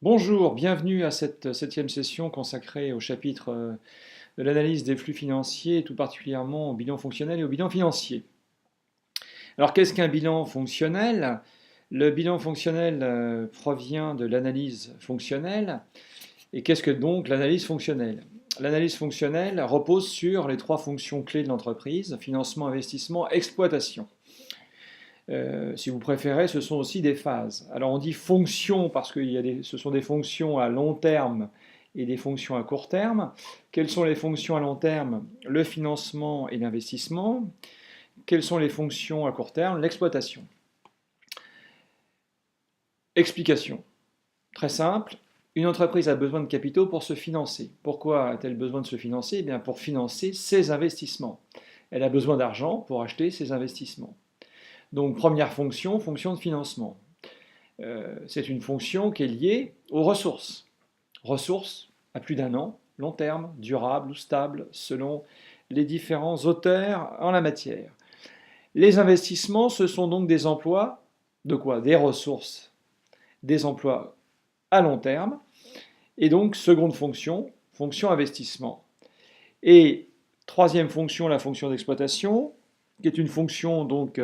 Bonjour, bienvenue à cette septième session consacrée au chapitre de l'analyse des flux financiers, et tout particulièrement au bilan fonctionnel et au bilan financier. Alors qu'est-ce qu'un bilan fonctionnel? Le bilan fonctionnel provient de l'analyse fonctionnelle. Et qu'est-ce que donc l'analyse fonctionnelle? L'analyse fonctionnelle repose sur les trois fonctions clés de l'entreprise: financement, investissement, exploitation. Si vous préférez, ce sont aussi des phases. Alors on dit fonctions parce que ce sont des fonctions à long terme et des fonctions à court terme. Quelles sont les fonctions à long terme? Le financement et l'investissement. Quelles sont les fonctions à court terme? L'exploitation. Explication. Très simple. Une entreprise a besoin de capitaux pour se financer. Pourquoi a-t-elle besoin de se financer? Eh bien, pour financer ses investissements. Elle a besoin d'argent pour acheter ses investissements. Donc première fonction, fonction de financement. C'est une fonction qui est liée aux ressources. Ressources à plus d'un an, long terme, durable ou stable, selon les différents auteurs en la matière. Les investissements, ce sont donc des emplois, de quoi? Des ressources, des emplois à long terme, et donc seconde fonction, fonction investissement. Et troisième fonction, la fonction d'exploitation, qui est une fonction donc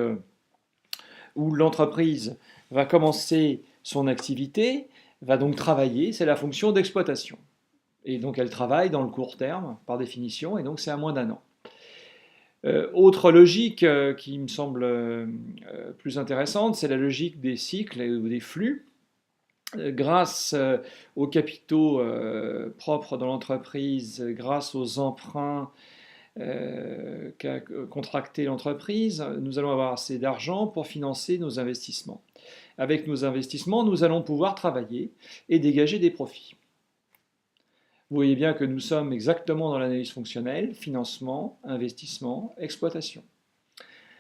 où l'entreprise va commencer son activité, va donc travailler, c'est la fonction d'exploitation. Et donc elle travaille dans le court terme, par définition, et donc c'est à moins d'un an. Autre logique qui me semble plus intéressante, c'est la logique des cycles ou des flux. Grâce aux capitaux propres dans l'entreprise, grâce aux emprunts qu'a contracté l'entreprise, nous allons avoir assez d'argent pour financer nos investissements. Avec nos investissements, nous allons pouvoir travailler et dégager des profits. Vous voyez bien que nous sommes exactement dans l'analyse fonctionnelle: financement, investissement, exploitation.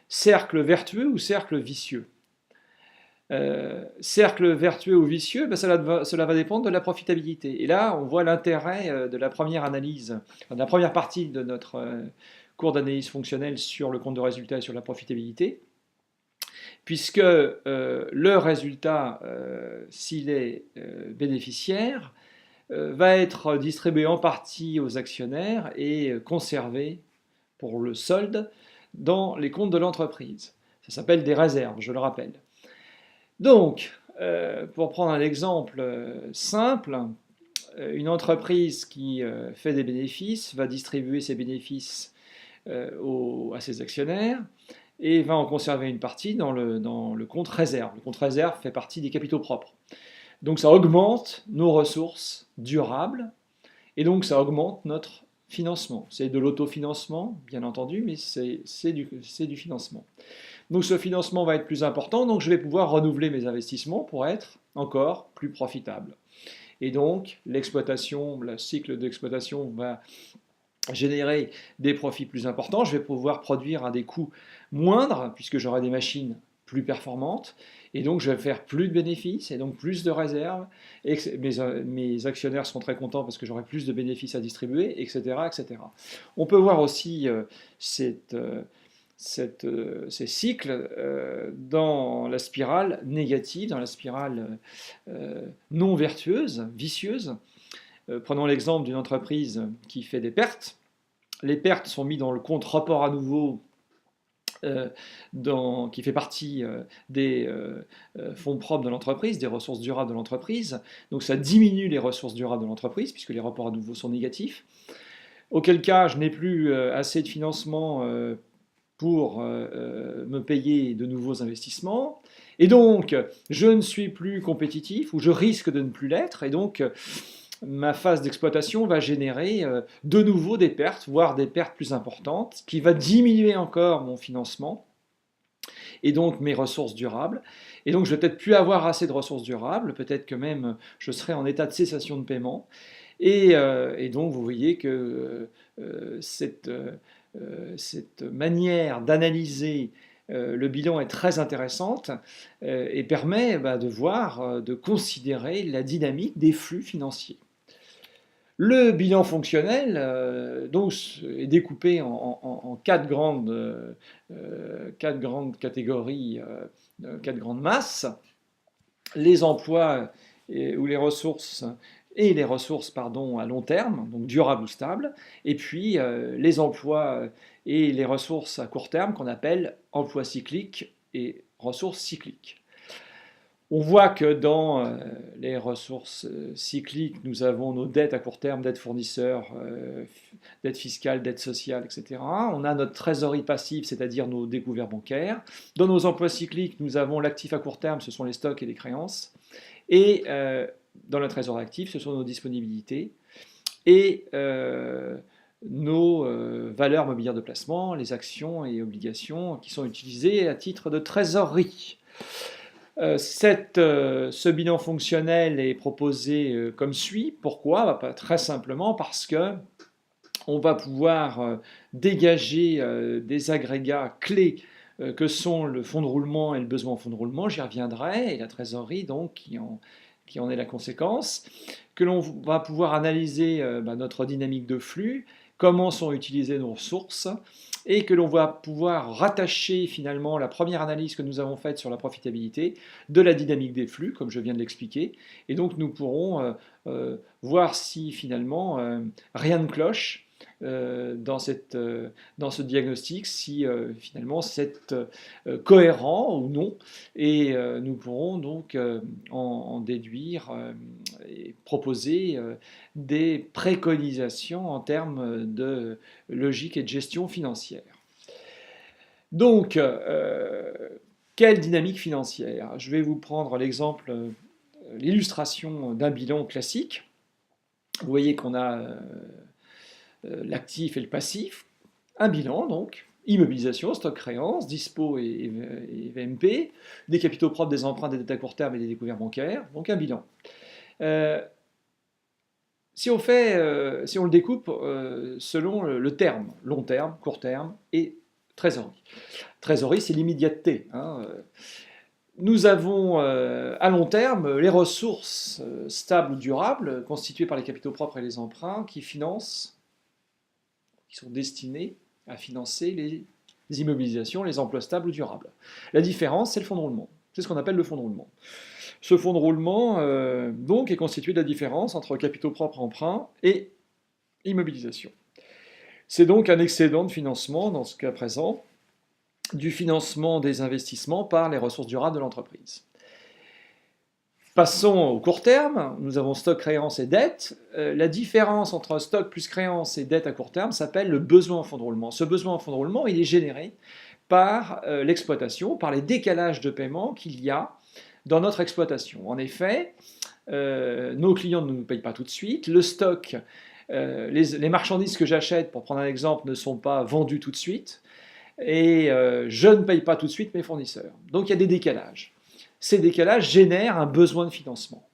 Cercle vertueux ou cercle vicieux? Cercle vertueux ou vicieux, ben cela va dépendre de la profitabilité. Et là, on voit l'intérêt de la première analyse, de la première partie de notre cours d'analyse fonctionnelle sur le compte de résultat et sur la profitabilité, puisque le résultat, s'il est bénéficiaire, va être distribué en partie aux actionnaires et conservé pour le solde dans les comptes de l'entreprise. Ça s'appelle des réserves, je le rappelle. Donc, pour prendre un exemple simple, une entreprise qui fait des bénéfices va distribuer ses bénéfices à ses actionnaires et va en conserver une partie dans le compte réserve. Le compte réserve fait partie des capitaux propres. Donc ça augmente nos ressources durables et donc ça augmente notre financement. C'est de l'autofinancement, bien entendu, mais c'est du financement. Donc ce financement va être plus important, donc je vais pouvoir renouveler mes investissements pour être encore plus profitable. Et donc l'exploitation, le cycle d'exploitation va générer des profits plus importants, je vais pouvoir produire à des coûts moindres, puisque j'aurai des machines plus performantes, et donc je vais faire plus de bénéfices, et donc plus de réserves, et mes actionnaires seront très contents parce que j'aurai plus de bénéfices à distribuer, etc. etc. On peut voir aussi ces cycles dans la spirale négative, dans la spirale non vertueuse, vicieuse. Prenons l'exemple d'une entreprise qui fait des pertes. Les pertes sont mises dans le compte rapport à nouveau qui fait partie des fonds propres de l'entreprise, des ressources durables de l'entreprise. Donc ça diminue les ressources durables de l'entreprise puisque les rapports à nouveau sont négatifs. Auquel cas, je n'ai plus assez de financement pour me payer de nouveaux investissements. Et donc, je ne suis plus compétitif ou je risque de ne plus l'être. Et donc, ma phase d'exploitation va générer de nouveau des pertes, voire des pertes plus importantes, qui va diminuer encore mon financement et donc mes ressources durables. Et donc je vais peut-être plus avoir assez de ressources durables, peut-être que même je serai en état de cessation de paiement. Et donc vous voyez que cette manière d'analyser le bilan est très intéressante et permet de voir, de considérer la dynamique des flux financiers. Le bilan fonctionnel donc, est découpé en quatre grandes catégories, quatre grandes masses. Les emplois ou les ressources pardon, à long terme, donc durables ou stables, et puis les emplois et les ressources à court terme qu'on appelle emplois cycliques et ressources cycliques. On voit que dans les ressources cycliques, nous avons nos dettes à court terme, dettes fournisseurs, dettes fiscales, dettes sociales, etc. On a notre trésorerie passive, c'est-à-dire nos découverts bancaires. Dans nos emplois cycliques, nous avons l'actif à court terme, ce sont les stocks et les créances. Et dans la trésorerie active, ce sont nos disponibilités. Et nos valeurs mobilières de placement, les actions et obligations qui sont utilisées à titre de trésorerie. Ce bilan fonctionnel est proposé comme suit. Pourquoi? Très simplement parce que on va pouvoir dégager des agrégats clés que sont le fonds de roulement et le besoin en fonds de roulement, j'y reviendrai, et la trésorerie donc qui en est la conséquence, que l'on va pouvoir analyser notre dynamique de flux, comment sont utilisées nos ressources, et que l'on va pouvoir rattacher finalement la première analyse que nous avons faite sur la profitabilité de la dynamique des flux, comme je viens de l'expliquer, et donc nous pourrons voir si finalement rien ne cloche dans ce diagnostic, si finalement c'est cohérent ou non, et nous pourrons donc en déduire et proposer des préconisations en termes de logique et de gestion financière. Donc, quelle dynamique financière? Je vais vous prendre l'exemple, l'illustration d'un bilan classique. Vous voyez qu'on a l'actif et le passif, un bilan donc, immobilisation, stock créance, dispo et VMP, des capitaux propres, des emprunts, des dettes à court terme et des découverts bancaires, donc un bilan. Si on le découpe selon le terme, long terme, court terme et trésorerie. Trésorerie, c'est l'immédiateté. Nous avons à long terme les ressources stables ou durables constituées par les capitaux propres et les emprunts qui sont destinés à financer les immobilisations, les emplois stables ou durables. La différence, c'est le fonds de roulement. C'est ce qu'on appelle le fonds de roulement. Ce fonds de roulement donc est constitué de la différence entre capitaux propres, emprunts et immobilisation. C'est donc un excédent de financement, dans ce cas présent, du financement des investissements par les ressources durables de l'entreprise. Passons au court terme, nous avons stock, créance et dette. La différence entre stock plus créance et dette à court terme s'appelle le besoin en fonds de roulement. Ce besoin en fonds de roulement, il est généré par l'exploitation, par les décalages de paiement qu'il y a dans notre exploitation. En effet, nos clients ne nous payent pas tout de suite, le stock, les marchandises que j'achète, pour prendre un exemple, ne sont pas vendues tout de suite, et je ne paye pas tout de suite mes fournisseurs. Donc il y a des décalages. Ces décalages génèrent un besoin de financement.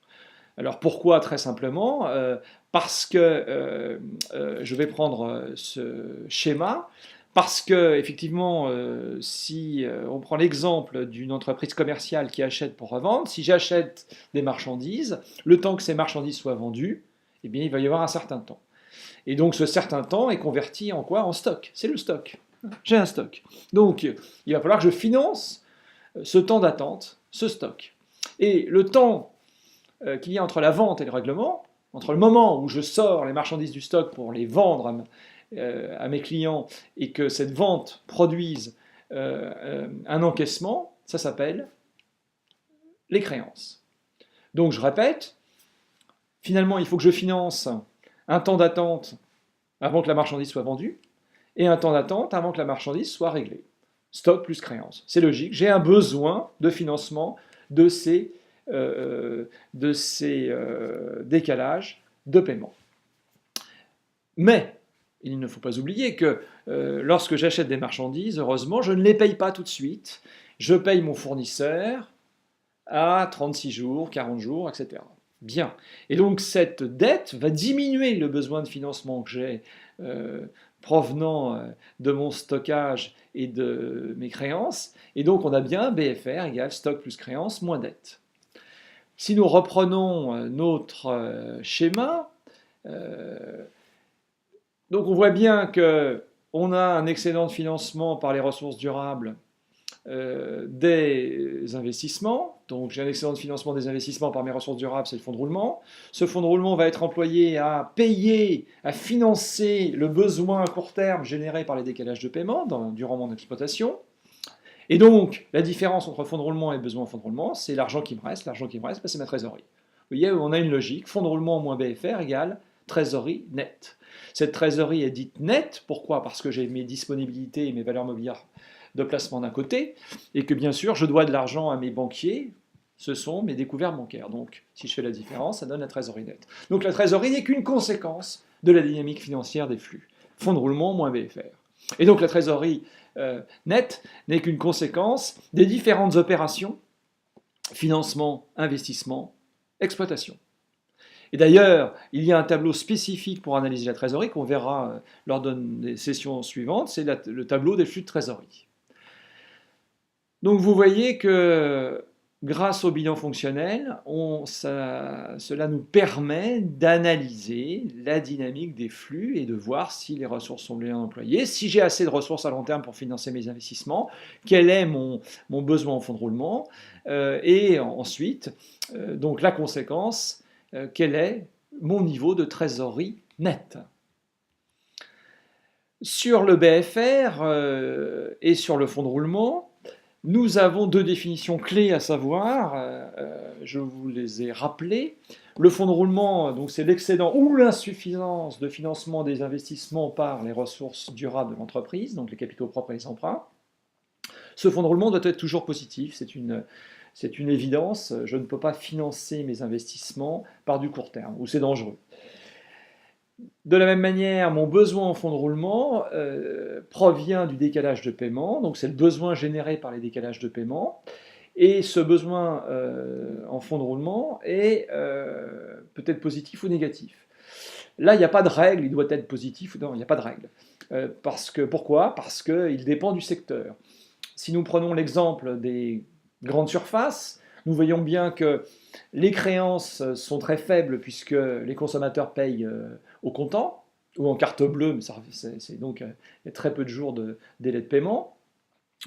Alors pourquoi? Très simplement, parce que je vais prendre ce schéma, parce que effectivement, si on prend l'exemple d'une entreprise commerciale qui achète pour revendre, si j'achète des marchandises, le temps que ces marchandises soient vendues, eh bien, il va y avoir un certain temps. Et donc ce certain temps est converti en quoi? En stock. C'est le stock. J'ai un stock. Donc il va falloir que je finance ce temps d'attente, ce stock. Et le temps qu'il y a entre la vente et le règlement, entre le moment où je sors les marchandises du stock pour les vendre à mes clients et que cette vente produise un encaissement, ça s'appelle les créances. Donc je répète, finalement il faut que je finance un temps d'attente avant que la marchandise soit vendue et un temps d'attente avant que la marchandise soit réglée. Stock plus créance. C'est logique, j'ai un besoin de financement de ces décalages de paiement. Mais il ne faut pas oublier que lorsque j'achète des marchandises, heureusement, je ne les paye pas tout de suite. Je paye mon fournisseur à 36 jours, 40 jours, etc. Bien. Et donc cette dette va diminuer le besoin de financement que j'ai provenant de mon stockage et de mes créances. Et donc on a bien BFR égale stock plus créance moins dette. Si nous reprenons notre schéma, donc on voit bien qu'on a un excédent de financement par les ressources durables des investissements. Donc j'ai un excédent de financement des investissements par mes ressources durables, c'est le fonds de roulement. Ce fonds de roulement va être employé à payer, à financer le besoin à court terme généré par les décalages de paiement durant mon exploitation. Et donc, la différence entre fonds de roulement et besoin en fonds de roulement, c'est l'argent qui me reste. L'argent qui me reste, c'est ma trésorerie. Vous voyez, on a une logique. Fonds de roulement moins BFR égale trésorerie nette. Cette trésorerie est dite nette. Pourquoi? Parce que j'ai mes disponibilités et mes valeurs mobilières de placement d'un côté, et que bien sûr, je dois de l'argent à mes banquiers. Ce sont mes découvertes bancaires. Donc, si je fais la différence, ça donne la trésorerie nette. Donc, la trésorerie n'est qu'une conséquence de la dynamique financière des flux. Fonds de roulement moins BFR. Et donc, la trésorerie nette n'est qu'une conséquence des différentes opérations, financement, investissement, exploitation. Et d'ailleurs, il y a un tableau spécifique pour analyser la trésorerie qu'on verra lors des sessions suivantes, c'est le tableau des flux de trésorerie. Donc vous voyez que grâce au bilan fonctionnel, cela nous permet d'analyser la dynamique des flux et de voir si les ressources sont bien employées, si j'ai assez de ressources à long terme pour financer mes investissements, quel est mon besoin en fonds de roulement, et ensuite, donc la conséquence, quel est mon niveau de trésorerie nette. Sur le BFR et sur le fonds de roulement, nous avons deux définitions clés à savoir, je vous les ai rappelées. Le fonds de roulement, donc c'est l'excédent ou l'insuffisance de financement des investissements par les ressources durables de l'entreprise, donc les capitaux propres et les emprunts. Ce fonds de roulement doit être toujours positif, c'est une évidence. Je ne peux pas financer mes investissements par du court terme, ou c'est dangereux. De la même manière, mon besoin en fonds de roulement provient du décalage de paiement, donc c'est le besoin généré par les décalages de paiement, et ce besoin en fonds de roulement est peut-être positif ou négatif. Là, il n'y a pas de règle, il doit être positif ou non, il n'y a pas de règle. Pourquoi? Parce qu'il dépend du secteur. Si nous prenons l'exemple des grandes surfaces, nous voyons bien que les créances sont très faibles puisque les consommateurs payent au comptant ou en carte bleue, mais c'est donc il y a très peu de jours de délai de paiement,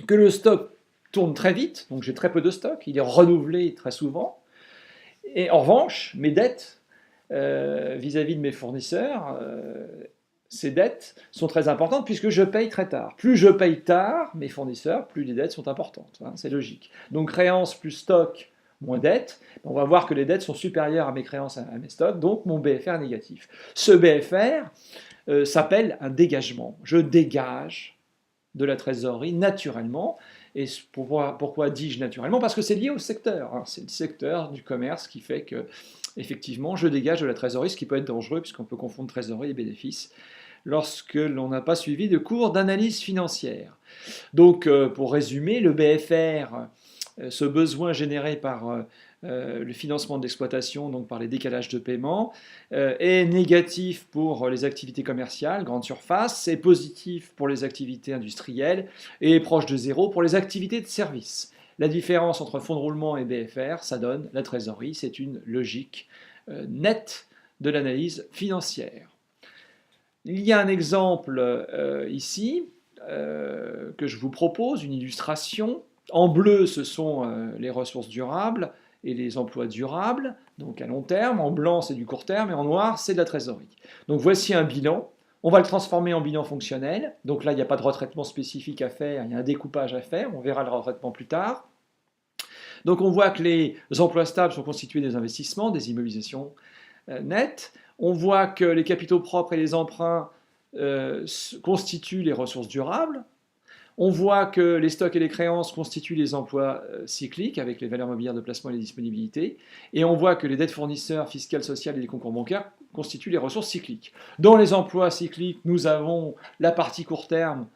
que le stock tourne très vite, donc j'ai très peu de stock, il est renouvelé très souvent, et en revanche, mes dettes vis-à-vis de mes fournisseurs, ces dettes sont très importantes puisque je paye très tard. Plus je paye tard mes fournisseurs, plus les dettes sont importantes, hein, c'est logique. Donc créances plus stock, moins dettes, on va voir que les dettes sont supérieures à mes créances, à mes stocks, donc mon BFR est négatif. Ce BFR s'appelle un dégagement. Je dégage de la trésorerie naturellement. Et pourquoi dis-je naturellement? Parce que c'est lié au secteur. Hein. C'est le secteur du commerce qui fait que, effectivement, je dégage de la trésorerie, ce qui peut être dangereux puisqu'on peut confondre trésorerie et bénéfice lorsque l'on n'a pas suivi de cours d'analyse financière. Donc, pour résumer, le BFR, ce besoin généré par le financement de l'exploitation, donc par les décalages de paiement, est négatif pour les activités commerciales, grande surface, est positif pour les activités industrielles et est proche de zéro pour les activités de service. La différence entre fonds de roulement et BFR, ça donne la trésorerie, c'est une logique nette de l'analyse financière. Il y a un exemple ici que je vous propose, une illustration. En bleu, ce sont les ressources durables et les emplois durables, donc à long terme. En blanc, c'est du court terme, et en noir, c'est de la trésorerie. Donc voici un bilan. On va le transformer en bilan fonctionnel. Donc là, il n'y a pas de retraitement spécifique à faire, il y a un découpage à faire. On verra le retraitement plus tard. Donc on voit que les emplois stables sont constitués des investissements, des immobilisations nettes. On voit que les capitaux propres et les emprunts constituent les ressources durables. On voit que les stocks et les créances constituent les emplois cycliques avec les valeurs mobilières de placement et les disponibilités. Et on voit que les dettes fournisseurs, fiscales, sociales et les concours bancaires constituent les ressources cycliques. Dans les emplois cycliques, nous avons la partie court terme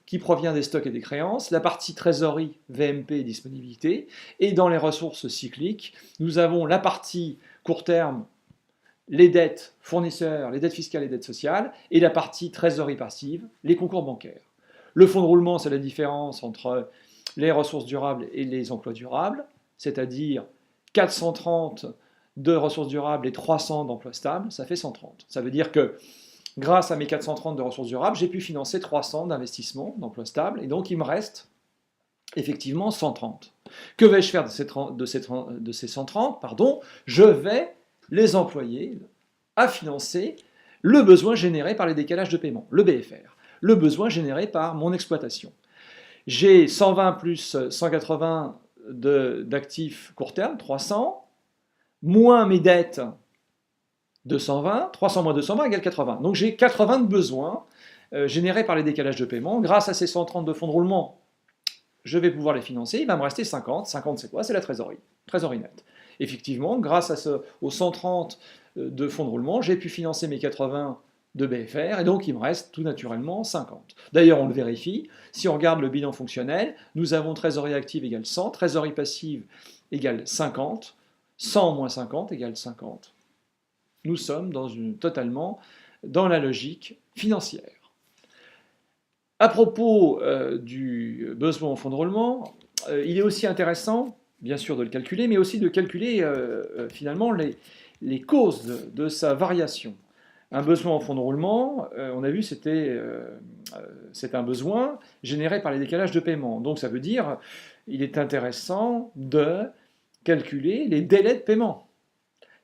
qui provient des stocks et des créances, la partie trésorerie, VMP et disponibilité. Et dans les ressources cycliques, nous avons la partie court terme, les dettes fournisseurs, les dettes fiscales et les dettes sociales, et la partie trésorerie passive, les concours bancaires. Le fonds de roulement, c'est la différence entre les ressources durables et les emplois durables, c'est-à-dire 430 de ressources durables et 300 d'emplois stables, ça fait 130. Ça veut dire que grâce à mes 430 de ressources durables, j'ai pu financer 300 d'investissements, d'emplois stables, et donc il me reste effectivement 130. Que vais-je faire de ces 130 pardon, je vais les employer à financer le besoin généré par les décalages de paiement, le BFR, le besoin généré par mon exploitation. J'ai 120 plus 180 d'actifs court terme, 300, moins mes dettes, 220, 300 moins 220 égale 80. Donc j'ai 80 de besoins générés par les décalages de paiement. Grâce à ces 130 de fonds de roulement, je vais pouvoir les financer. Il va me rester 50. 50, c'est quoi? C'est la trésorerie nette. Effectivement, grâce aux 130 de fonds de roulement, j'ai pu financer mes 80 de BFR, et donc il me reste tout naturellement 50. D'ailleurs, on le vérifie. Si on regarde le bilan fonctionnel, nous avons trésorerie active égale 100, trésorerie passive égale 50, 100 moins 50 égale 50. Nous sommes totalement dans la logique financière. À propos du besoin en fonds de roulement, il est aussi intéressant, bien sûr, de le calculer, mais aussi de calculer finalement les causes de sa variation. Un besoin en fonds de roulement, on a vu, c'est un besoin généré par les décalages de paiement. Donc ça veut dire il est intéressant de calculer les délais de paiement,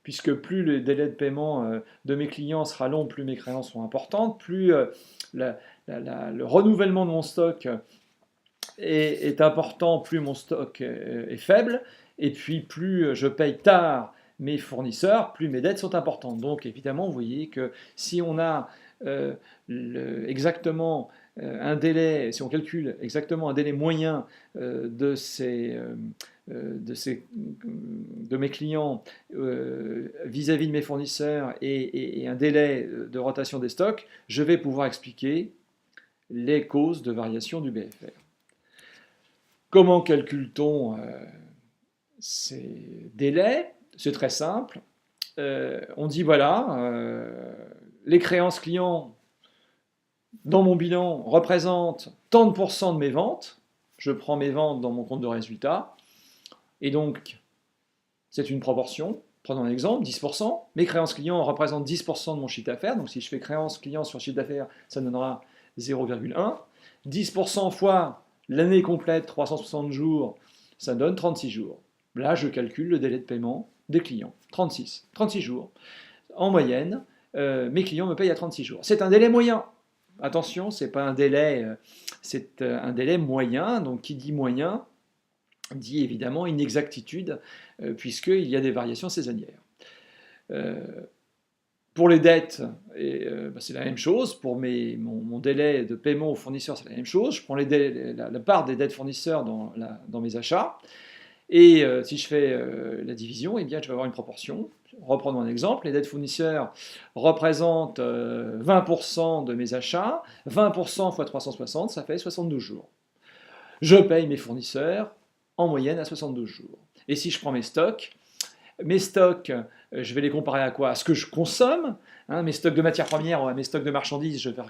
puisque plus le délai de paiement de mes clients sera long, plus mes créances sont importantes, plus le renouvellement de mon stock est important, plus mon stock est faible, et puis plus je paye tard mes fournisseurs, plus mes dettes sont importantes. Donc évidemment, vous voyez que si on a exactement un délai, si on calcule exactement un délai moyen de mes clients vis-à-vis de mes fournisseurs et un délai de rotation des stocks, je vais pouvoir expliquer les causes de variation du BFR. Comment calcule-t-on ces délais? C'est très simple. On dit voilà, les créances clients dans mon bilan représentent tant de pourcents de mes ventes. Je prends mes ventes dans mon compte de résultat. Et donc, c'est une proportion. Prenons un exemple, 10%. Mes créances clients représentent 10% de mon chiffre d'affaires. Donc si je fais créances clients sur chiffre d'affaires, ça donnera 0,1. 10% fois l'année complète, 360 jours, ça donne 36 jours. Là, je calcule le délai de paiement des clients. 36 jours. En moyenne, mes clients me payent à 36 jours. C'est un délai moyen. Attention, c'est pas un délai, c'est un délai moyen. Donc qui dit moyen dit évidemment inexactitude, puisqu'il y a des variations saisonnières. Pour les dettes, c'est la même chose. Pour mon délai de paiement aux fournisseurs, c'est la même chose. Je prends la part des dettes fournisseurs dans mes achats. Et si je fais la division, eh bien, je vais avoir une proportion. Reprenons un exemple. Les dettes fournisseurs représentent 20% de mes achats. 20% fois 360, ça fait 72 jours. Je paye mes fournisseurs en moyenne à 72 jours. Et si je prends mes stocks, je vais les comparer à quoi? À ce que je consomme. Mes stocks de matières premières ou à mes stocks de marchandises, je vais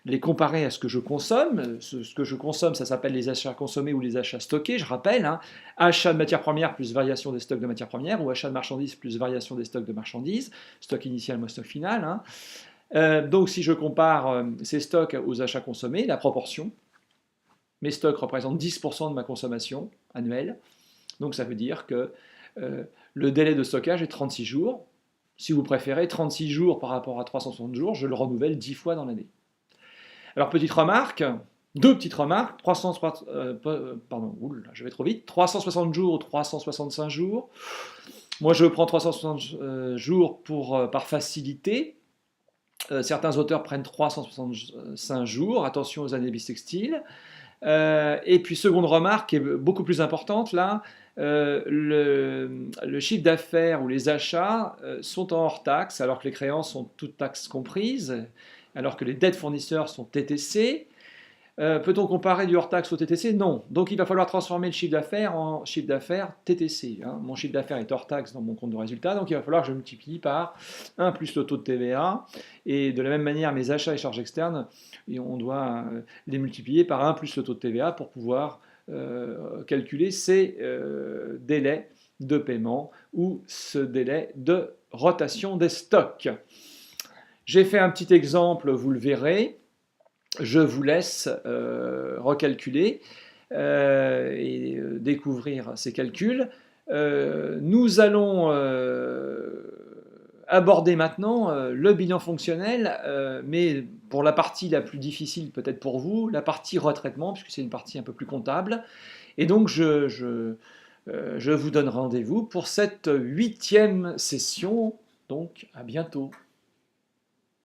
les comparer à ce que je consomme. Ce que je consomme, ça s'appelle les achats consommés ou les achats stockés, je rappelle. Achat de matières premières plus variation des stocks de matières premières, ou achat de marchandises plus variation des stocks de marchandises, stock initial moins stock final. Donc si je compare ces stocks aux achats consommés, la proportion, mes stocks représentent 10% de ma consommation annuelle. Donc ça veut dire que le délai de stockage est 36 jours. Si vous préférez, 36 jours par rapport à 360 jours, je le renouvelle 10 fois dans l'année. Alors, deux petites remarques, 360 jours ou 365 jours. Moi, je prends 360 jours par facilité. Certains auteurs prennent 365 jours, attention aux années bissextiles. Et puis, seconde remarque, qui est beaucoup plus importante, là, le chiffre d'affaires ou les achats sont en hors taxe, alors que les créances sont toutes taxes comprises, alors que les dettes fournisseurs sont TTC. Peut-on comparer du hors taxe au TTC? Non. Donc il va falloir transformer le chiffre d'affaires en chiffre d'affaires TTC. Mon chiffre d'affaires est hors taxe dans mon compte de résultat, donc il va falloir que je multiplie par 1 plus le taux de TVA. Et de la même manière, mes achats et charges externes, on doit les multiplier par 1 plus le taux de TVA pour pouvoir calculer ces délais de paiement ou ce délai de rotation des stocks. J'ai fait un petit exemple, vous le verrez. Je vous laisse recalculer. et découvrir ces calculs. Nous allons aborder maintenant le bilan fonctionnel, mais pour la partie la plus difficile peut-être pour vous, la partie retraitement, puisque c'est une partie un peu plus comptable. Et donc je vous donne rendez-vous pour cette 8e session, donc à bientôt.